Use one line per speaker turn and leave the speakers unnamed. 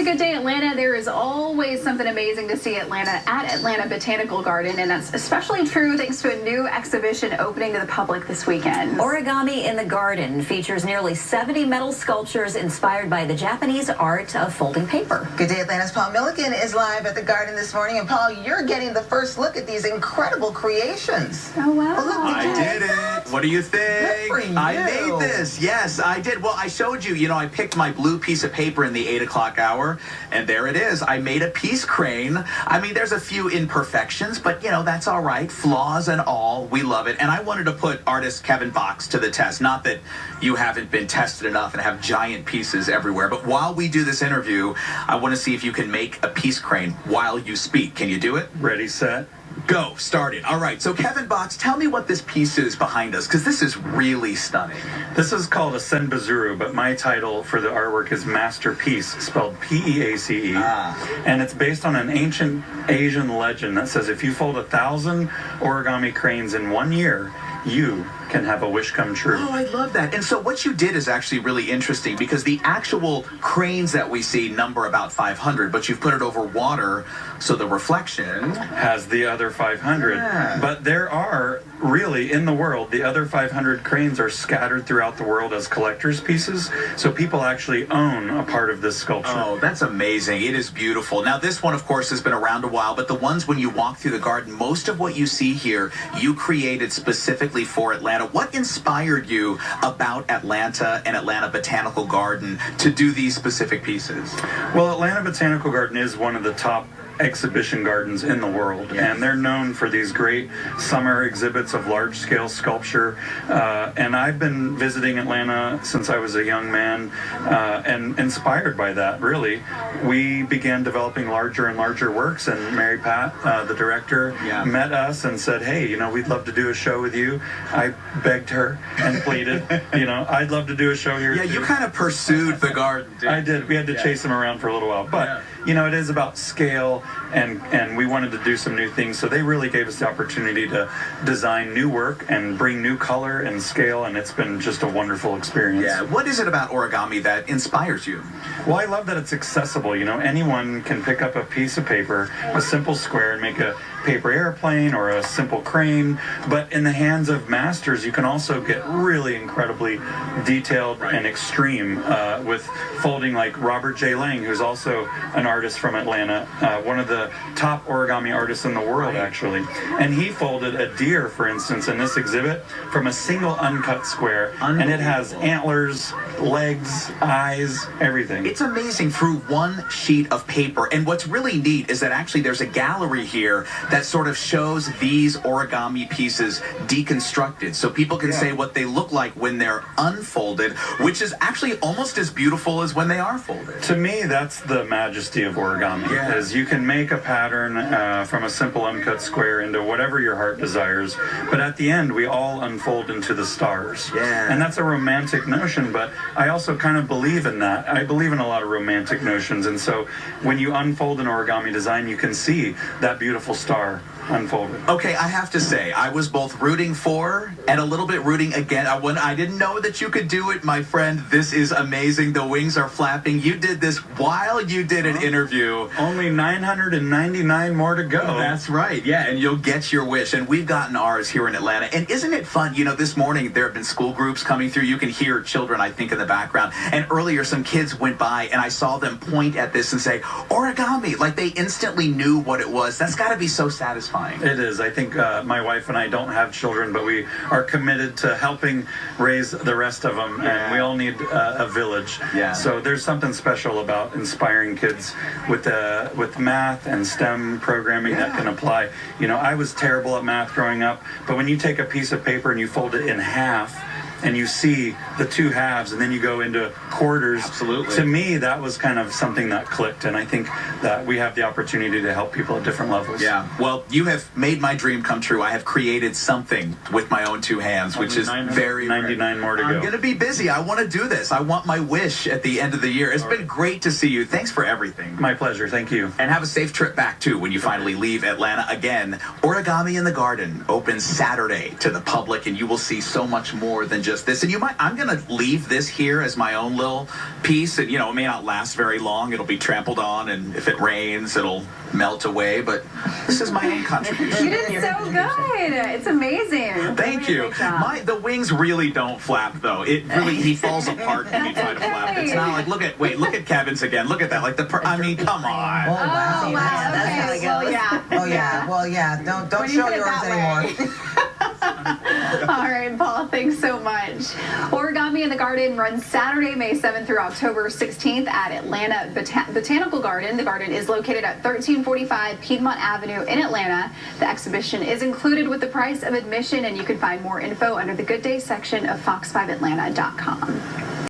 a good day, Atlanta. There is always something amazing to see at Atlanta Botanical Garden, and that's especially true thanks to a new exhibition opening to the public this weekend.
Origami in the Garden features nearly 70 metal sculptures inspired by the Japanese art of folding paper.
Good day, Atlanta's Paul Milliken is live at the Garden this morning. And Paul, you're getting the first look at these incredible creations.
Oh, wow.
Well, look,
I did it. What do you think?
Good for you.
I made this. Yes, I did. Well, I showed you, I picked my blue piece of paper in the 8 o'clock hour, and there it is. I made a peace crane. I mean, there's a few imperfections, but, that's all right. Flaws and all. We love it. And I wanted to put artist Kevin Box to the test. Not that you haven't been tested enough and have giant pieces everywhere, but while we do this interview, I want to see if you can make a peace crane while you speak. Can you do it?
Ready, set,
go. Started. All right. So Kevin Box, tell me what this piece is behind us, because this is really stunning.
This is called a senbazuru, but my title for the artwork is Masterpiece, spelled P-E-A-C-E. And it's based on an ancient Asian legend that says if you fold 1,000 origami cranes in 1 year, you can have a wish come true.
Oh, I love that. And so what you did is actually really interesting, because the actual cranes that we see number about 500, but you've put it over water, so the reflection
has the other 500.
Yeah.
But there are really in the world, the other 500 cranes are scattered throughout the world as collector's pieces, so people actually own a part of this sculpture.
Oh, that's amazing. It is beautiful. Now, this one, of course, has been around a while, but the ones when you walk through the garden, most of what you see here, you created specifically for Atlanta. What inspired you about Atlanta and Atlanta Botanical Garden to do these specific pieces?
Well, Atlanta Botanical Garden is one of the top exhibition gardens in the world, and they're known for these great summer exhibits of large-scale sculpture, and I've been visiting Atlanta since I was a young man, and inspired by that, really. We began developing larger and larger works, and Mary Pat, the director, met us and said, hey, we'd love to do a show with you. I begged her and pleaded, I'd love to do a show here.
Yeah, you kind of pursued the garden, dude.
I did. We had to chase him around for a little while, but it is about scale, and we wanted to do some new things, so they really gave us the opportunity to design new work and bring new color and scale, and it's been just a wonderful experience.
Yeah, what is it about origami that inspires you?
Well, I love that it's accessible. Anyone can pick up a piece of paper, a simple square, and make a paper airplane or a simple crane, but in the hands of masters, you can also get really incredibly detailed and extreme with folding, like Robert J. Lang, who's also an artist from Atlanta, one of the top origami artists in the world, actually. And he folded a deer, for instance, in this exhibit from a single uncut square, and it has antlers, legs, eyes, everything.
It's amazing, through one sheet of paper. And what's really neat is that actually there's a gallery here that sort of shows these origami pieces deconstructed, so people can say what they look like when they're unfolded, which is actually almost as beautiful as when they are folded.
To me, that's the majesty of origami, is you can make a pattern from a simple uncut square into whatever your heart desires, but at the end we all unfold into the stars. And that's a romantic notion, but I also kind of believe in that. I believe in a lot of romantic notions, and so when you unfold an origami design, you can see that beautiful star unfolded.
Okay, I have to say, I was both rooting for and a little bit rooting against. I didn't know that you could do it, my friend. This is amazing. The wings are flapping. You did this while you did an interview.
Only 999 more to go.
That's right, and you'll get your wish. And we've gotten ours here in Atlanta. And isn't it fun? This morning there have been school groups coming through. You can hear children, I think, in the background. And earlier some kids went by and I saw them point at this and say, origami, like they instantly knew what it was. That's got to be so satisfying.
It is. I think my wife and I don't have children, but we are committed to helping raise the rest of them, and we all need a village. So there's something special about inspiring kids with math and STEM programming that can apply. I was terrible at math growing up, but when you take a piece of paper and you fold it in half, and you see the two halves, and then you go into quarters.
Absolutely.
To me, that was kind of something that clicked, and I think that we have the opportunity to help people at different levels.
Well, you have made my dream come true. I have created something with my own two hands, which is very
99 more to go.
I'm going to be busy. I want to do this. I want my wish at the end of the year. It's been great to see you. Thanks for everything.
My pleasure. Thank you.
And have a safe trip back, too, when you finally leave Atlanta. Again, Origami in the Garden opens Saturday to the public, and you will see so much more than just just this. And I'm going to leave this here as my own little piece. And, it may not last very long. It'll be trampled on. And if it rains, it'll melt away. But this is my own contribution.
You did so good. It's amazing.
Thank you. The wings really don't flap, though. It really, he falls apart when you try to flap. It's not like, look at Kevin's again. Look at that. Like come on.
Oh, wow.
Oh, wow.
That's how it
Okay, well,
goes.
yeah.
Oh, yeah. Well, yeah. Don't
When you
show
put it
yours
that way.
anymore.
All right, Paul, thanks so much. Origami in the Garden runs Saturday, May 7th through October 16th at Atlanta Botanical Garden. The garden is located at 1345 Piedmont Avenue in Atlanta. The exhibition is included with the price of admission, and you can find more info under the Good Day section of fox5atlanta.com.